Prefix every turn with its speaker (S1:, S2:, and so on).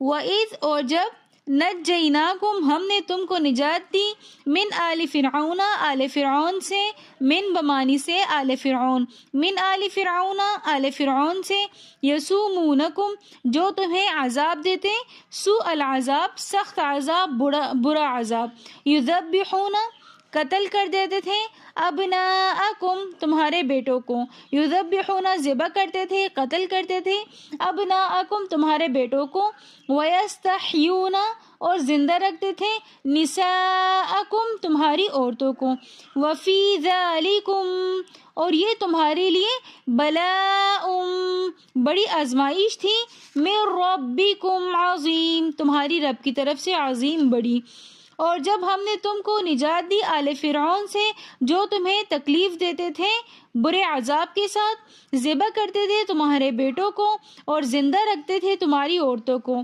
S1: وَإِذْ اور جب نجیناکم ہم نے تم کو نجات دی من آل فرعون آل فرعون سے من بمانی سے آل فرعون من آل فرعون آل فرعون سے یسومونکم جو تمہیں عذاب دیتے سوء العذاب سخت عذاب برا عذاب یذبحون قتل کر دیتے تھے ابناءکم تمہارے بیٹوں کو یذبحون ذبح کرتے تھے قتل کرتے تھے ابناءکم تمہارے بیٹوں کو ویستحیون اور زندہ رکھتے تھے نساءکم تمہاری عورتوں کو وفی ذالکم اور یہ تمہارے لیے بلاء بڑی آزمائش تھی من ربکم عظیم تمہاری رب کی طرف سے عظیم بڑی اور جب ہم نے تم کو نجات دی آل فرعون سے جو تمہیں تکلیف دیتے تھے برے عذاب کے ساتھ ذبح کرتے تھے تمہارے بیٹوں کو اور زندہ رکھتے تھے تمہاری عورتوں کو